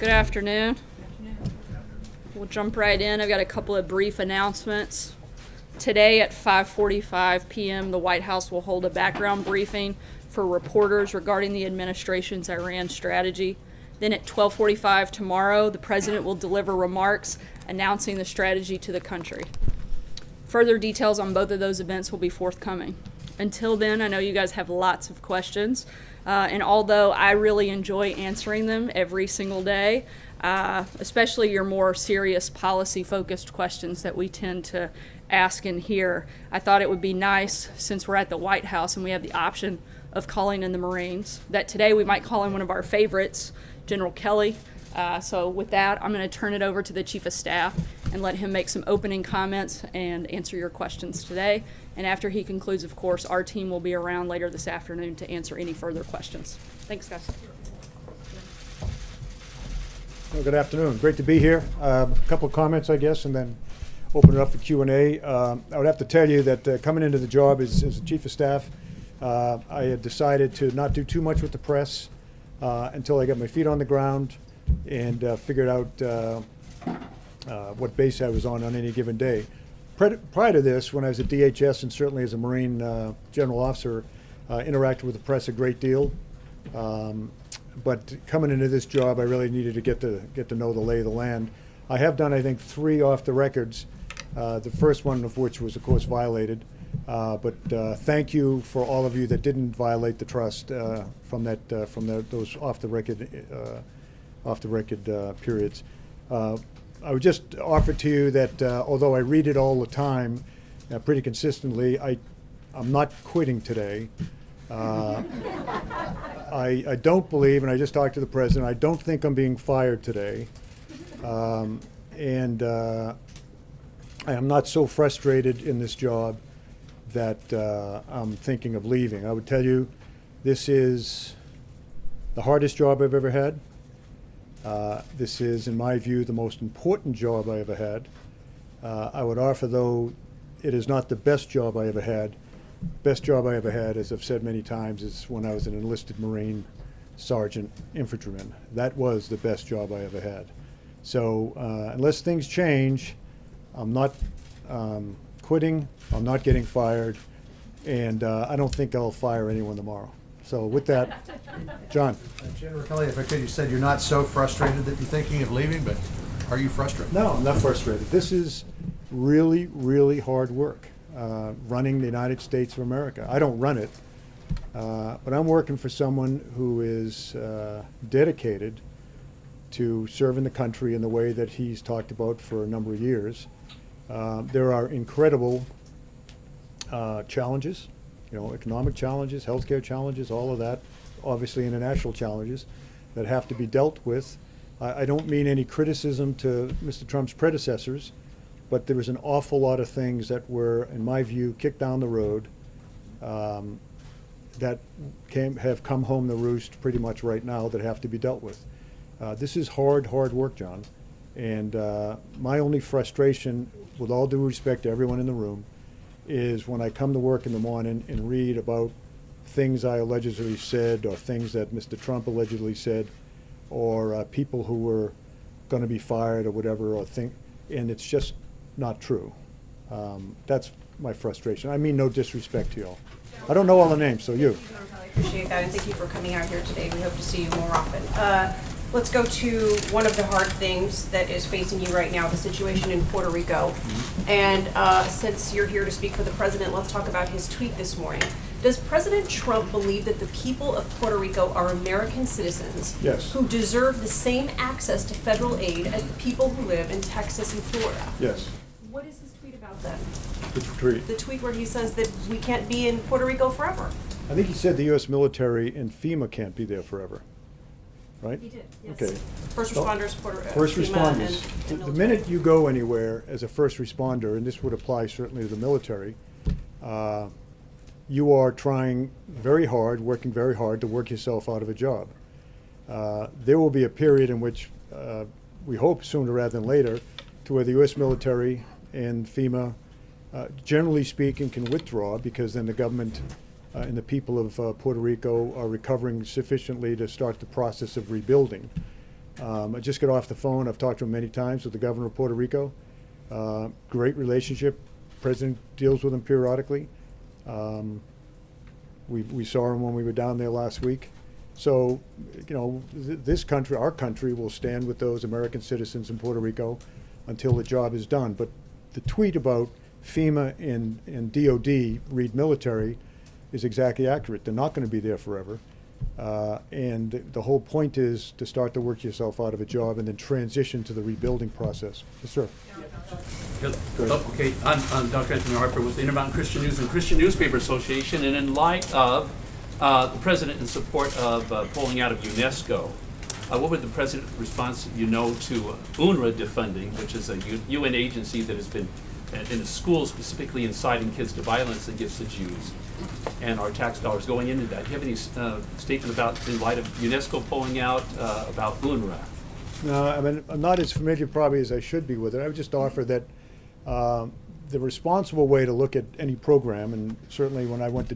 Good afternoon. We'll jump right in. I've got a couple of brief announcements. Today at 5:45 p.m., the White House will hold a background briefing for reporters regarding the administration's Iran strategy. Then at 12:45 tomorrow, the president will deliver remarks announcing the strategy to the country. Further details on both of those events will be forthcoming. Until then, I know you guys have lots of questions, and although I really enjoy answering them every single day, especially your more serious policy-focused questions that we tend to ask in here, I thought it would be nice, since we're at the White House and we have the option of calling in the Marines, that today we might call in one of our favorites, General Kelly. So with that, I'm going to turn it over to the Chief of Staff and let him make some opening comments and answer your questions today. And after he concludes, of course, our team will be around later this afternoon to answer any further questions. Thanks, guys. Well, good afternoon. Great to be here. A couple of comments, I guess, and then open it up for Q&A. I would have to tell you that coming into the job as the Chief of Staff, I had decided to not do too much with the press until I got my feet on the ground and figured out what base I was on any given day. Prior to this, when I was at DHS and certainly as a Marine general officer, interacted with the press a great deal. But coming into this job, I really needed to get to know the lay of the land. I have done, I think, 3 off the records. The first one of which was, of course, violated. But thank you for all of you that didn't violate the trust from those off the record periods. I would just offer to you that although I read it all the time, pretty consistently, I'm not quitting today. I don't believe, and I just talked to the president, I don't think I'm being fired today. And I am not so frustrated in this job that I'm thinking of leaving. I would tell you, this is the hardest job I've ever had. This is, in my view, the most important job I ever had. I would offer, though, it is not the best job I ever had. Best job I ever had, as I've said many times, is when I was an enlisted Marine sergeant infantryman. That was the best job I ever had. So unless things change, I'm not quitting, I'm not getting fired, and I don't think I'll fire anyone tomorrow. So with that, John. General Kelly, if I could, you said you're not so frustrated that you're thinking of leaving, but are you frustrated? No, I'm not frustrated. This is really, really hard work, running the United States of America. I don't run it, but I'm working for someone who is dedicated to serving the country in the way that he's talked about for a number of years. There are incredible challenges, economic challenges, healthcare challenges, all of that, obviously international challenges that have to be dealt with. I don't mean any criticism to Mr. Trump's predecessors, but there was an awful lot of things that were, in my view, kicked down the road that have come home to roost pretty much right now that have to be dealt with. This is hard work, John. And my only frustration, with all due respect to everyone in the room, is when I come to work in the morning and read about things I allegedly said or things that Mr. Trump allegedly said or people who were going to be fired or whatever, and it's just not true. That's my frustration. I mean no disrespect to y'all. I don't know all the names, so you. I appreciate that, and thank you for coming out here today. We hope to see you more often. Let's go to one of the hard things that is facing you right now, the situation in Puerto Rico. And since you're here to speak for the president, let's talk about his tweet this morning. Does President Trump believe that the people of Puerto Rico are American citizens Yes. who deserve the same access to federal aid as the people who live in Texas and Florida? Yes. What is his tweet about then? Which tweet? The tweet where he says that we can't be in Puerto Rico forever. I think he said the U.S. military and FEMA can't be there forever, right? He did, yes. Okay. First responders, First FEMA responders. and The military. minute you go anywhere as a first responder, and this would apply certainly to the military, you are trying very hard, working very hard to work yourself out of a job. There will be a period in which we hope sooner rather than later to where the U.S. military and FEMA, generally speaking, can withdraw, because then the government and the people of Puerto Rico are recovering sufficiently to start the process of rebuilding. I just got off the phone. I've talked to him many times with the governor of Puerto Rico. Great relationship. President deals with him periodically. We saw him when we were down there last week. So, you know, this country, our country, will stand with those American citizens in Puerto Rico until the job is done. But the tweet about FEMA and DOD, Reed Military, is exactly accurate. They're not going to be there forever. And the whole point is to start to work yourself out of a job and then transition to the rebuilding process. Yes, sir. Good. Okay, I'm Dr. Anthony Harper with the Intermountain Christian News and Christian Newspaper Association, and in light of the president in support of pulling out of UNESCO, what would the president's response, to UNRWA defunding, which is a UN agency that has been in the schools specifically inciting kids to violence against the Jews, and our tax dollars going into that? Do you have any statement about, in light of UNESCO pulling out, about UNRWA? No, I mean, I'm not as familiar probably as I should be with it. I would just offer that the responsible way to look at any program, and certainly when I went to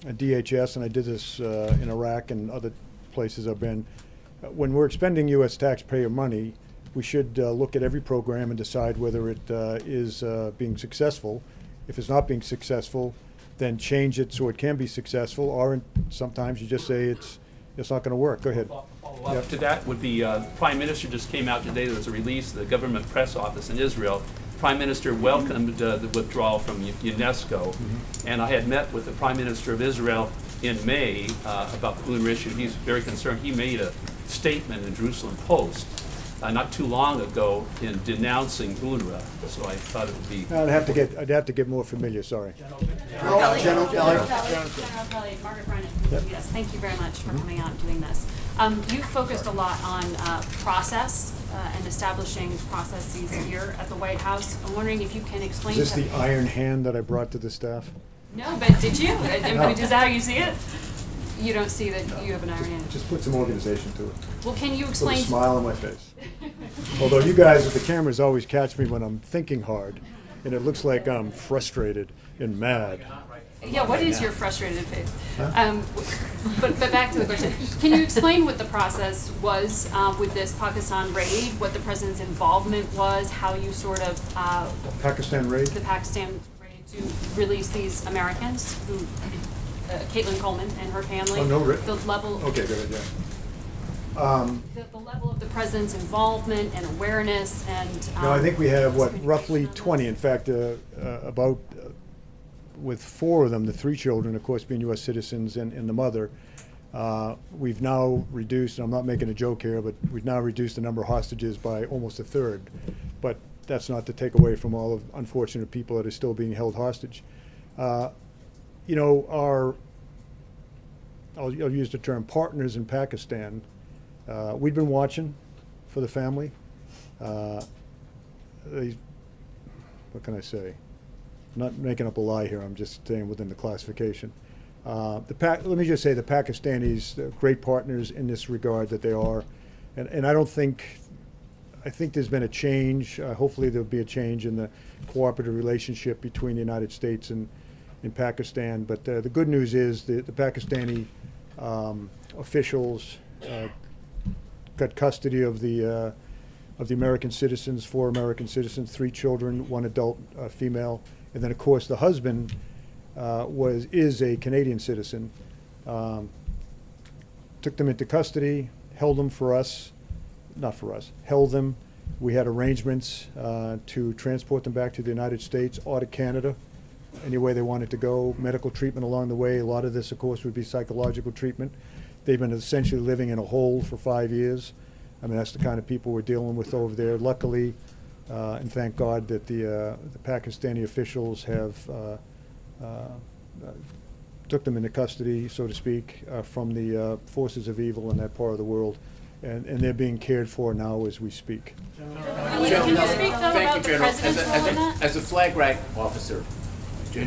DHS, and I did this in Iraq and other places I've been, when we're expending U.S. taxpayer money, we should look at every program and decide whether it is being successful. If it's not being successful, then change it so it can be successful, or sometimes you just say it's not going to work. Go ahead. Follow-up to that would be, the Prime Minister just came out today, there was a release, the government press office in Israel. Prime Minister welcomed the withdrawal from UNESCO, and I had met with the Prime Minister of Israel in May about the UNRWA issue. He's very concerned. He made a statement in Jerusalem Post not too long ago in denouncing UNRWA, so I thought it would be... I'd have to get more familiar, sorry. General Kelly, Margaret Brennan, yes, thank you very much for coming out and doing this. You've focused a lot on process and establishing processes here at the White House. I'm wondering if you can explain Is this to the iron hand that I brought to the staff? No, but did you? Is that how you see it? You don't see that you have an iron hand? Just put some organization to it. Well, can you Put a explain? smile on my face. Although you guys with the cameras always catch me when I'm thinking hard, and it looks like I'm frustrated and mad. Yeah, what is your frustrated face? But back to the question. Can you explain what the process was with this Pakistan raid, what the president's involvement was, how you sort of, Pakistan raid? the Pakistan raid to release these Americans who, Caitlin Coleman and her family? Oh, no, The level. Okay, good, yeah. The level of the president's involvement and awareness and. No, I think we have, roughly 20. In fact, with 4 of them, the 3 children, of course, being U.S. citizens and the mother, we've now reduced, and I'm not making a joke here, but we've now reduced the number of hostages by almost a third. But that's not to take away from all of unfortunate people that are still being held hostage. I'll use the term partners in Pakistan. We've been watching for the family. What can I say? I'm not making up a lie here. I'm just staying within the classification. Let me just say the Pakistanis, they're great partners in this regard that they are, and I think there's been a change. Hopefully there'll be a change in the cooperative relationship between the United States and Pakistan. But the good news is the Pakistani officials got custody of the American citizens, 4 American citizens, 3 children, 1 adult female, and then of course the husband is a Canadian citizen. Took them into custody, held them held them. We had arrangements to transport them back to the United States or to Canada, any way they wanted to go, medical treatment along the way. A lot of this, of course, would be psychological treatment. They've been essentially living in a hole for 5 years. I mean, that's the kind of people we're dealing with over there. Luckily, and thank God that the Pakistani officials have took them into custody, so to speak, from the forces of evil in that part of the world. And they're being cared for now as we speak. Can you speak though about the president's role in that? As a flag rank officer,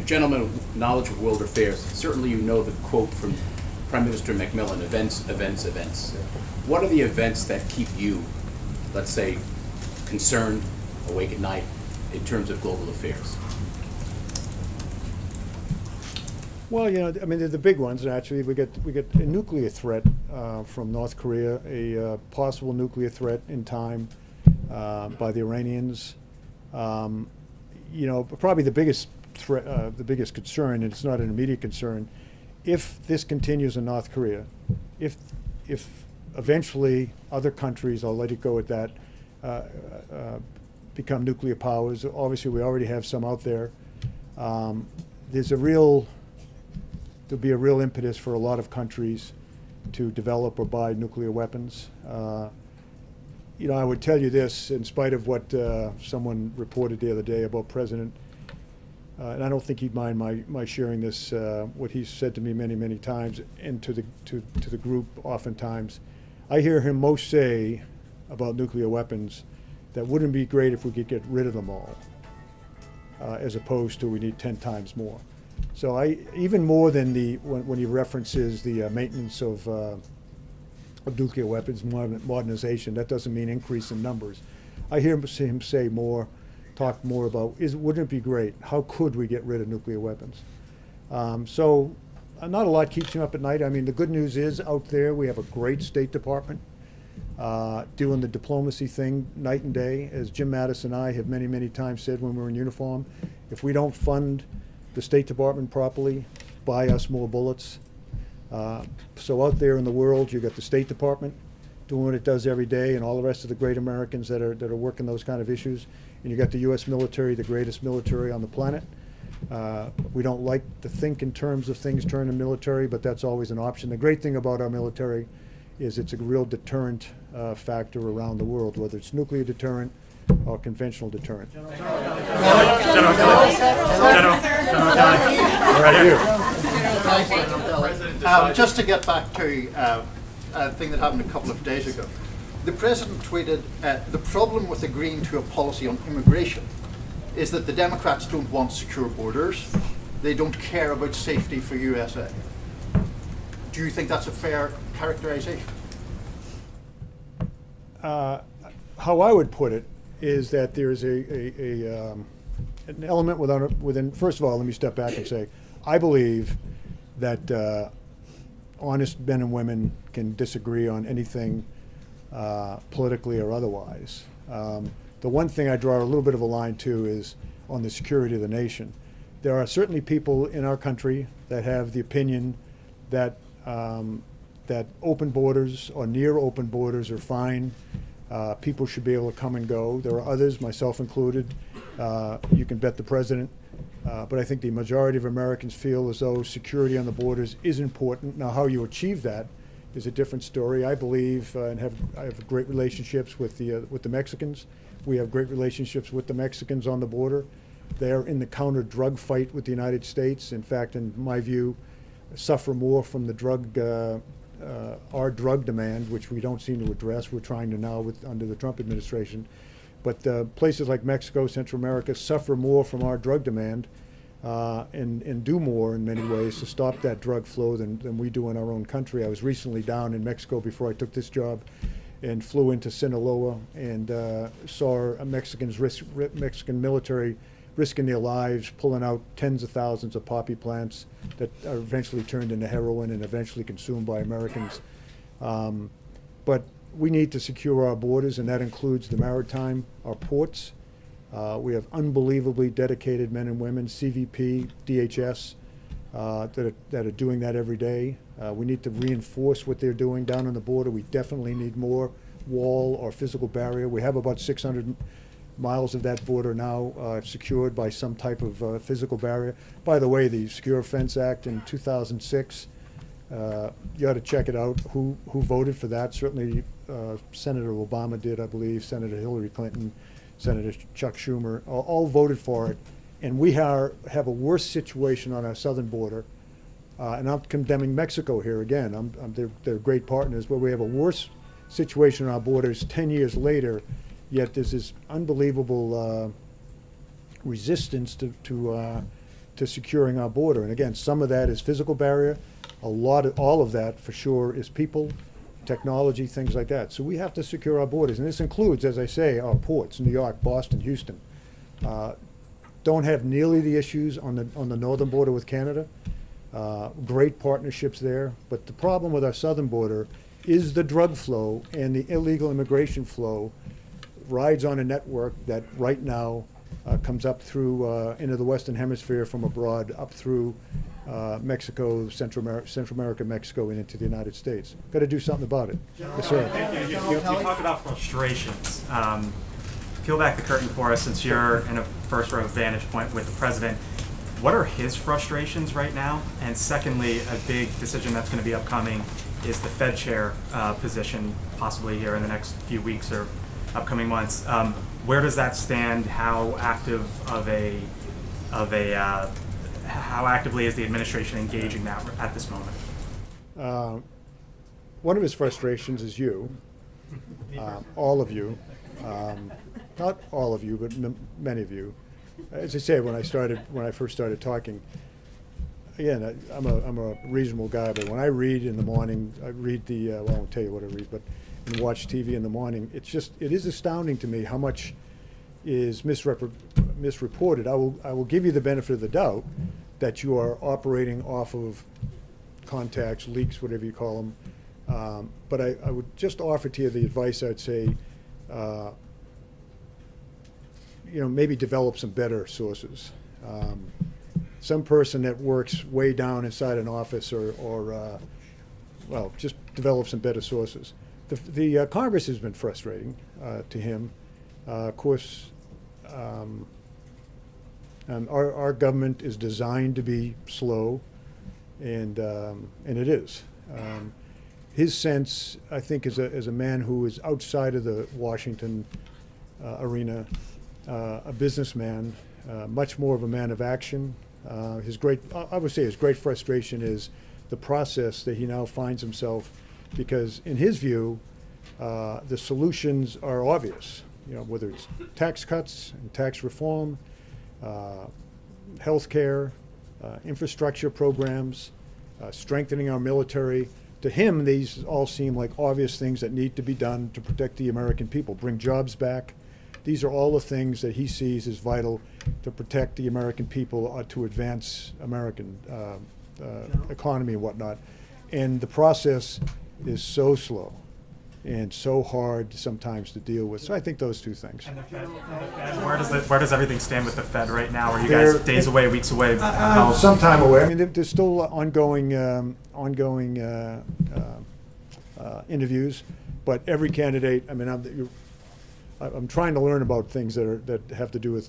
gentleman with knowledge of world affairs, certainly you know the quote from Prime Minister Macmillan, events, events, events. What are the events that keep you, let's say, concerned, awake at night, in terms of global affairs? Well, I mean, they're the big ones, actually. We get a nuclear threat from North Korea, a possible nuclear threat in time by the Iranians. Probably the biggest threat, the biggest concern, and it's not an immediate concern, if this continues in North Korea, if eventually other countries, I'll let it go at that, become nuclear powers. Obviously, we already have some out there. There'll be a real impetus for a lot of countries to develop or buy nuclear weapons. I would tell you this, in spite of what someone reported the other day about President, and I don't think he'd mind my sharing this, what he's said to me many, many times, and to the group oftentimes. I hear him most say about nuclear weapons that wouldn't be great if we could get rid of them all, as opposed to we need 10 times more. So even more than when he references the maintenance of nuclear weapons, modernization, that doesn't mean increase in numbers. I hear him talk more about, wouldn't it be great? How could we get rid of nuclear weapons? So not a lot keeps him up at night. I mean, the good news is out there we have a great State Department doing the diplomacy thing night and day. As Jim Mattis and I have many, many times said when we were in uniform, if we don't fund the State Department properly, buy us more bullets. So out there in the world, you've got the State Department doing what it does every day, and all the rest of the great Americans that are working those kind of issues. And you got the U.S. military, the greatest military on the planet. We don't like to think in terms of things turning military, but that's always an option. The great thing about our military is it's a real deterrent factor around the world, whether it's nuclear deterrent or conventional deterrent. Just to get back to a thing that happened a couple of days ago. The President tweeted, the problem with agreeing to a policy on immigration is that the Democrats don't want secure borders. They don't care about safety for USA. Do you think that's a fair characterization? How I would put it is that there's an element within, first of all, let me step back and say, I believe that honest men and women can disagree on anything politically or otherwise. The one thing I draw a little bit of a line to is on the security of the nation. There are certainly people in our country that have the opinion that that open borders or near open borders are fine. People should be able to come and go. There are others, myself included. You can bet the president. But I think the majority of Americans feel as though security on the borders is important. Now, how you achieve that is a different story. I believe I have great relationships with the Mexicans. We have great relationships with the Mexicans on the border. They're in the counter-drug fight with the United States. In fact, in my view, suffer more from the our drug demand, which we don't seem to address. We're trying to now under the Trump administration. But places like Mexico, Central America suffer more from our drug demand and do more in many ways to stop that drug flow than we do in our own country. I was recently down in Mexico before I took this job and flew into Sinaloa and saw Mexican military risking their lives, pulling out tens of thousands of poppy plants that are eventually turned into heroin and eventually consumed by Americans. But we need to secure our borders, and that includes the maritime, our ports. We have unbelievably dedicated men and women, CVP, DHS, that are doing that every day. We need to reinforce what they're doing down on the border. We definitely need more wall or physical barrier. We have about 600 miles of that border now secured by some type of physical barrier. By the way, the Secure Fence Act in 2006, you ought to check it out. Who voted for that? Certainly Senator Obama did, I believe, Senator Hillary Clinton, Senator Chuck Schumer, all voted for it. And we have a worse situation on our southern border. And I'm condemning Mexico here again. They're great partners, but we have a worse situation on our borders 10 years later, yet there's this unbelievable resistance to securing our border. And again, some of that is physical barrier. All of that for sure is people, technology, things like that. So we have to secure our borders, and this includes, as I say, our ports: New York, Boston, Houston. Don't have nearly the issues on the northern border with Canada, Great partnerships there, but the problem with our southern border is the drug flow and the illegal immigration flow rides on a network that right now comes up through into the Western Hemisphere from abroad, up through Mexico, Central America, Mexico, and into the United States. Got to do something about it. Yes, sir. You talked about frustrations. Peel back the curtain for us, since you're in a first row vantage point with the president. What are his frustrations right now? And secondly, a big decision that's going to be upcoming is the Fed chair position, possibly here in the next few weeks or upcoming months. Where does that stand? How actively is the administration engaging that at this moment? One of his frustrations is you, all of you, not all of you, but many of you. As I say, when I first started talking, again, I'm a reasonable guy, but when I read in the morning, I read I won't tell you what I read, but and watch TV in the morning, it is astounding to me how much is misreported. I will give you the benefit of the doubt that you are operating off of contacts, leaks, whatever you call them. But I would just offer to you the advice. I'd say, maybe develop some better sources. Some person that works way down inside an office or just develop some better sources. The Congress has been frustrating to him. Of course, our government is designed to be slow, and it is. His sense, I think, as a man who is outside of the Washington arena, a businessman, much more of a man of action. I would say his great frustration is the process that he now finds himself, because in his view, the solutions are obvious. Whether it's tax cuts and tax reform, health care, infrastructure programs, strengthening our military. To him, these all seem like obvious things that need to be done to protect the American people, bring jobs back. These are all the things that he sees as vital to protect the American people, to advance American economy and whatnot. And the process is so slow and so hard sometimes to deal with. So I think those two things. And the Fed, where does everything stand with the Fed right now? Are you guys days away, weeks away? Some time away. I mean, there's still ongoing interviews, but every candidate. I mean, I'm trying to learn about things that have to do with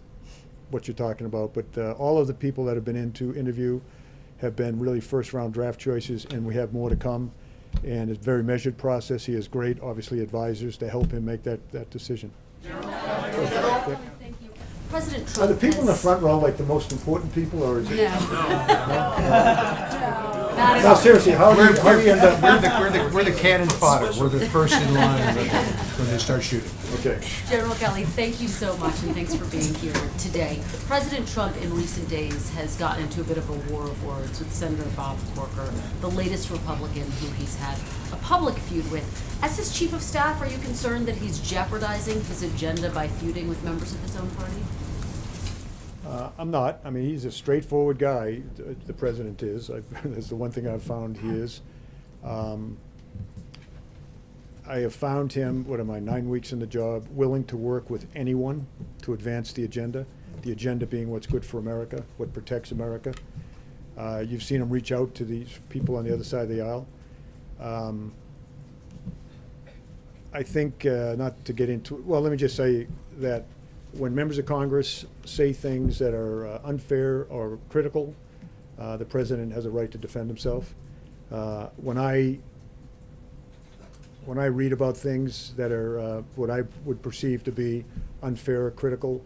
what you're talking about. But all of the people that have been in to interview have been really first-round draft choices, and we have more to come. And it's a very measured process. He has great, obviously, advisors to help him make that decision. Thank you. President Are Trump the people in the has- front row like the most important people, or is it? Not at No, all. seriously, how do you end up? We're the cannon fodder. We're the first in line when they start shooting. Okay. General Kelly, thank you so much, and thanks for being here today. President Trump in recent days has gotten into a bit of a war of words with Senator Bob Corker, the latest Republican who he's had a public feud with. As his chief of staff, are you concerned that he's jeopardizing his agenda by feuding with members of his own party? I'm not. I mean, he's a straightforward guy, the president is. That's the one thing I've found he is. I have found him, 9 weeks in the job, willing to work with anyone to advance the agenda being what's good for America, what protects America. You've seen him reach out to these people on the other side of the aisle. I think, not to get into, well, let me just say that when members of Congress say things that are unfair or critical, the president has a right to defend himself. When I read about things that are what I would perceive to be unfair or critical,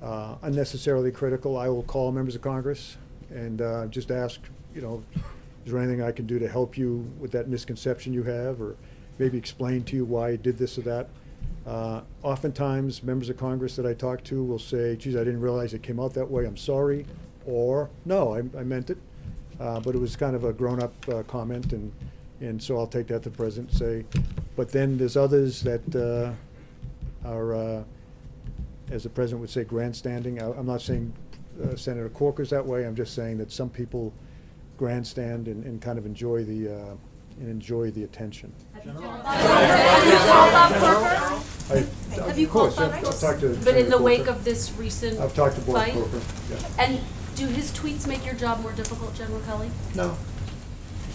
unnecessarily critical, I will call members of Congress and just ask, is there anything I can do to help you with that misconception you have, or maybe explain to you why I did this or that. Oftentimes, members of Congress that I talk to will say, geez, I didn't realize it came out that way, I'm sorry, or no, I meant it. But it was kind of a grown-up comment, and so I'll take that to the president and say, but then there's others that are, as the president would say, grandstanding. I'm not saying Senator Corker's that way, I'm just saying that some people grandstand and kind of enjoy the attention. Have you called I've Buck? talked to But in Senator the wake Corker. of this recent I've talked to Board fight? Corker, yeah. And do his tweets make your job more difficult, General Kelly? No.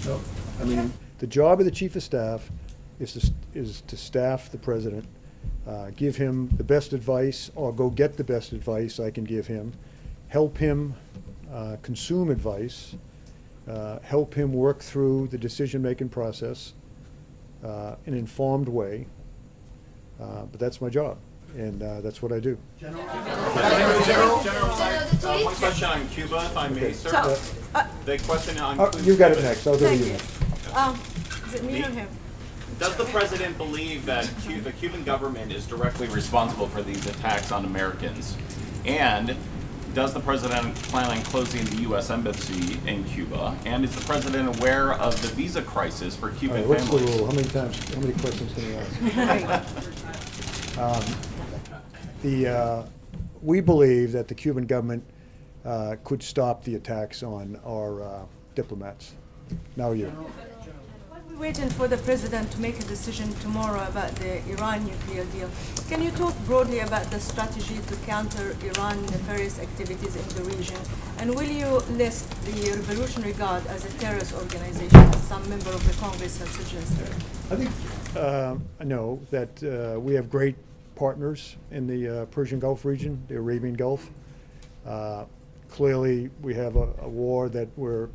No. I mean, the job of the chief of staff is to staff the president, give him the best advice, or go get the best advice I can give him, help him consume advice, help him work through the decision-making process in an informed way. But that's my job, and that's what I do. General, one question on Cuba, if I may, sir. The question on Oh, Cuba. you got it next. I'll go to you Thank next. Is it me or him? Does the president believe that the Cuban government is directly responsible for these attacks on Americans? And does the president plan on closing the U.S. embassy in Cuba? And is the president aware of the visa crisis for All Cuban right, what's the families? rule? How many questions can you ask? We believe that the Cuban government could stop the attacks on our diplomats. Now you. We're waiting for the president to make a decision tomorrow about the Iran nuclear deal. Can you talk broadly about the strategy to counter Iran nefarious activities in the region? And will you list the Revolutionary Guard as a terrorist organization, as some member of the Congress has suggested? I think I know that we have great partners in the Persian Gulf region, the Arabian Gulf. Clearly, we have a war that we're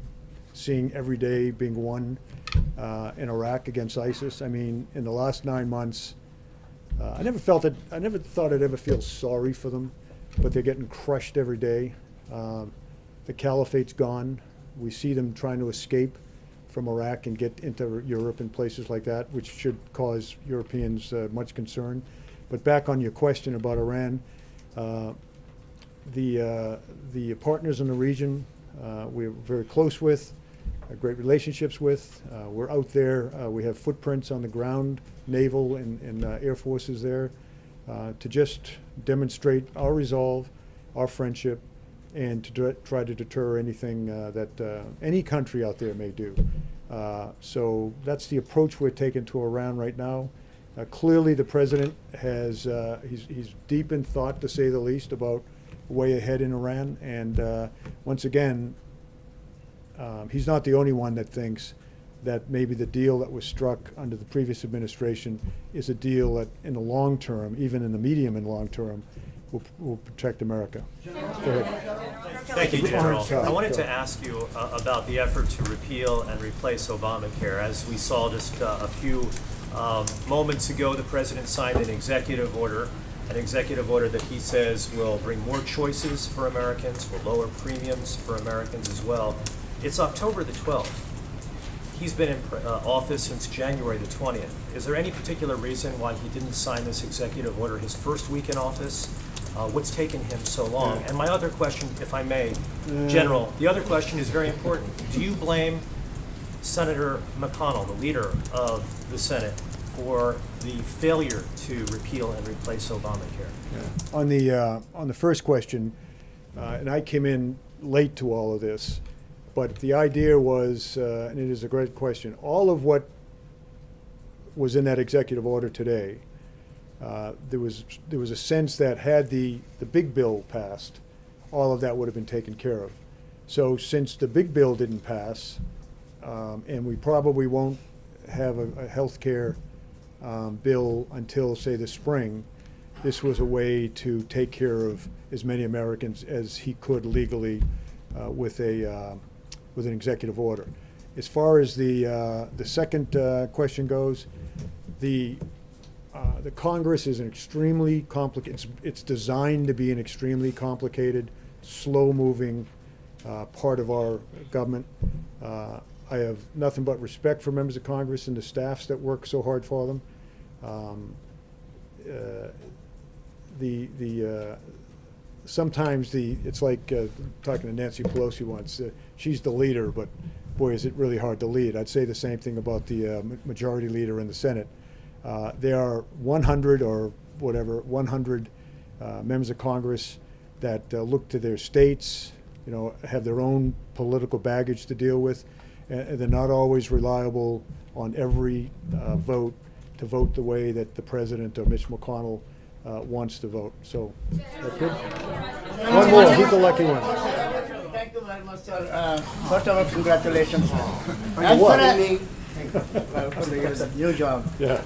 seeing every day being won in Iraq against ISIS. I mean, in the last 9 months, I never thought I'd ever feel sorry for them, but they're getting crushed every day. The caliphate's gone. We see them trying to escape from Iraq and get into Europe and places like that, which should cause Europeans much concern. But back on your question about Iran, the partners in the region we're very close with, great relationships with. We're out there. We have footprints on the ground, naval and air forces there, to just demonstrate our resolve, our friendship, and to try to deter anything that any country out there may do. So that's the approach we're taking to Iran right now. Clearly, the president has he's deep in thought, to say the least, about way ahead in Iran. And once again, he's not the only one that thinks that maybe the deal that was struck under the previous administration is a deal that, in the long term, even in the medium and long term, will protect America. Go ahead. Thank you, General. Go. I wanted to ask you about the effort to repeal and replace Obamacare. As we saw just a few moments ago, the president signed an executive order that he says will bring more choices for Americans, will lower premiums for Americans as well. It's October the 12th. He's been in office since January the 20th. Is there any particular reason why he didn't sign this executive order his first week in office? What's taken him so long? And my other question, if I may, General, the other question is very important. Do you blame Senator McConnell, the leader of the Senate, for the failure to repeal and replace Obamacare? On the first question, and I came in late to all of this, but the idea was, and it is a great question, all of what was in that executive order today, there was a sense that had the big bill passed, all of that would have been taken care of. So since the big bill didn't pass, and we probably won't have a health care bill until, say, the spring, this was a way to take care of as many Americans as he could legally with an executive order. As far as the second question goes, the Congress is an extremely complicated. It's designed to be an extremely complicated, slow-moving part of our government. I have nothing but respect for members of Congress and the staffs that work so hard for them. Sometimes it's like talking to Nancy Pelosi once. She's the leader, but boy, is it really hard to lead. I'd say the same thing about the majority leader in the Senate. There are 100 or whatever, 100 members of Congress that look to their states, have their own political baggage to deal with, and they're not always reliable on every vote to vote the way that the president or Mitch McConnell wants to vote. So, that's good. One more. Who's the lucky one? Thank you very much, sir. First of all, congratulations. On what? For your new job. Yeah.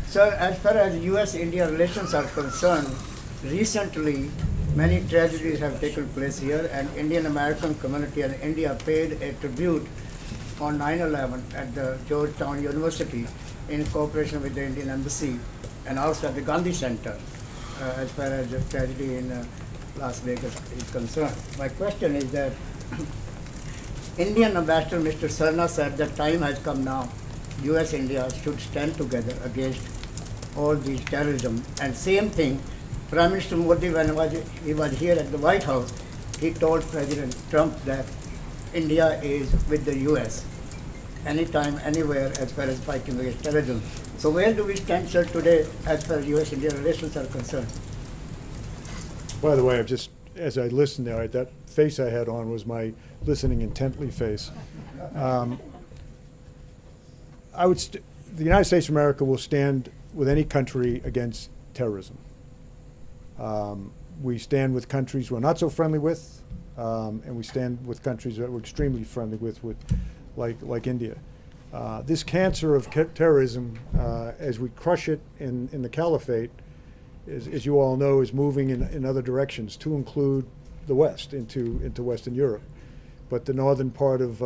So, as far as U.S.-India relations are concerned, recently many tragedies have taken place here, and Indian American community in India paid a tribute on 9/11 at the Georgetown University in cooperation with the Indian Embassy and also at the Gandhi Center, as far as the tragedy in Las Vegas is concerned. My question is that Indian Ambassador Mr. Sarna said that time has come now. U.S.-India should stand together against all these terrorism. And same thing, Prime Minister Modi, when he was here at the White House, he told President Trump that India is with the U.S. anytime, anywhere, as far as fighting against terrorism. So where do we stand, sir, today as far as U.S.-India relations are concerned? By the way, as I listened there, that face I had on was my listening intently face. The United States of America will stand with any country against terrorism. We stand with countries we're not so friendly with, and we stand with countries that we're extremely friendly with like India. This cancer of terrorism, as we crush it in the caliphate, as you all know, is moving in other directions, to include the West, into Western Europe. But the northern part of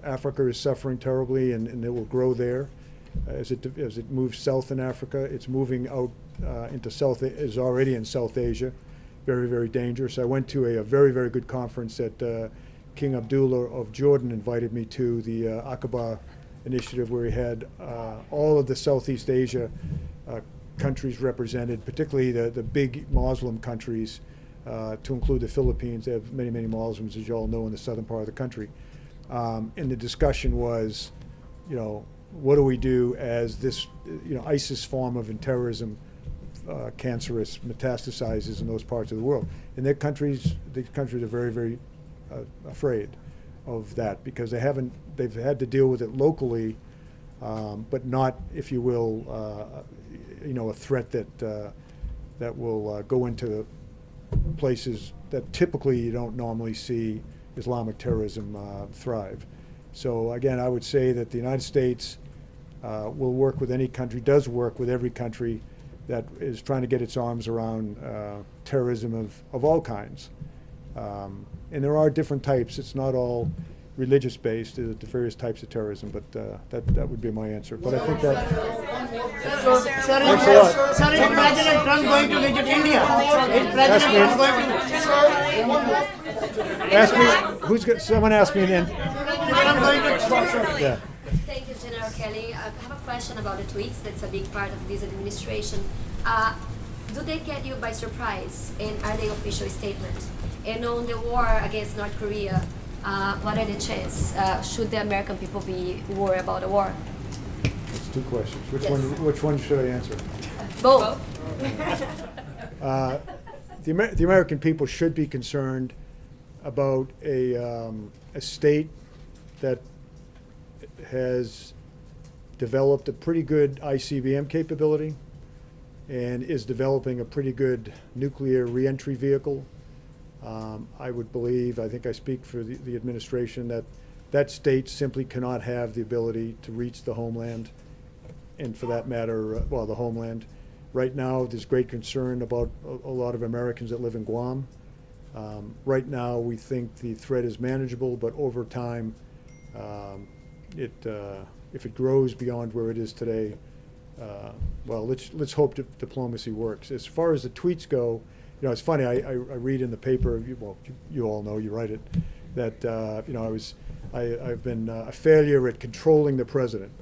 Africa is suffering terribly, and it will grow there. As it moves south in Africa, it's moving out into is already in South Asia. Very, very dangerous. I went to a very, very good conference that King Abdullah of Jordan invited me to, the Aqaba initiative, where he had all of the Southeast Asia countries represented, particularly the big Muslim countries, to include the Philippines. They have many, many Muslims, as you all know, in the southern part of the country. And the discussion was, what do we do as this, ISIS form of terrorism, cancerous, metastasizes in those parts of the world? And these countries are very, very afraid of that, because they've had to deal with it locally, but not, if you will, a threat that will go into places that typically you don't normally see Islamic terrorism thrive. So again, I would say that the United States will work with any country, does work with every country that is trying to get its arms around terrorism of all kinds. And there are different types. It's not all religious-based. There's the various types of terrorism, but that would be my answer. But I think that... So, sir, is President Trump going to visit India? Is President Trump going to... Ask me, someone asked me an Yeah. Thank you, General Kelly. I have a question about the tweets. That's a big part of this administration. Do they get you by surprise, and are they official statements? And on the war against North Korea, what are the chances? Should the American people be worried about the war? That's two questions. Yes. Which one should I answer? Both. The American people should be concerned about a state that has developed a pretty good ICBM capability and is developing a pretty good nuclear reentry vehicle. I would believe, I think I speak for the administration, that state simply cannot have the ability to reach the homeland, and for that matter, the homeland. Right now, there's great concern about a lot of Americans that live in Guam. Right now, we think the threat is manageable, but over time, if it grows beyond where it is today, let's hope diplomacy works. As far as the tweets go, it's funny. I read in the paper. You all know, you write it, that I've been a failure at controlling the president,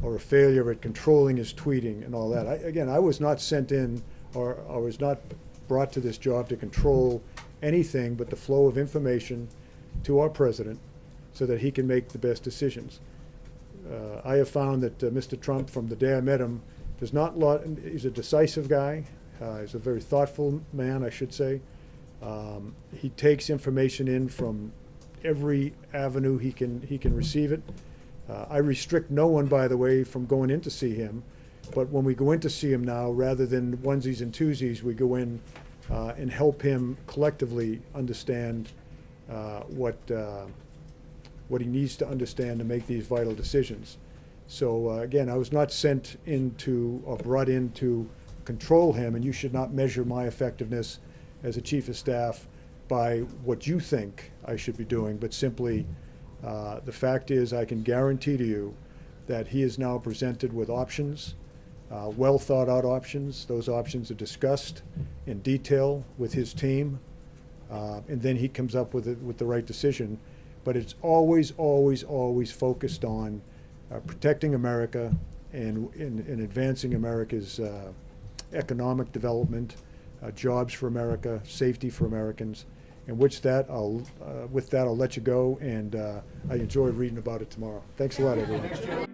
or a failure at controlling his tweeting and all that. I was not sent in, or I was not brought to this job to control anything but the flow of information to our president, so that he can make the best decisions. I have found that Mr. Trump, from the day I met him, he's a decisive guy. He's a very thoughtful man, I should say. He takes information in from every avenue he can receive it. I restrict no one, by the way, from going in to see him. But when we go in to see him now, rather than onesies and twosies, we go in and help him collectively understand what he needs to understand to make these vital decisions. So again, I was not sent into or brought in to control him, and you should not measure my effectiveness as a chief of staff by what you think I should be doing, but simply the fact is I can guarantee to you that he is now presented with options, well thought out options. Those options are discussed in detail with his team, and then he comes up with the right decision. But it's always, always, always focused on protecting America and advancing America's economic development, jobs for America, safety for Americans. And with that, I'll let you go, and I enjoy reading about it tomorrow. Thanks a lot, everyone.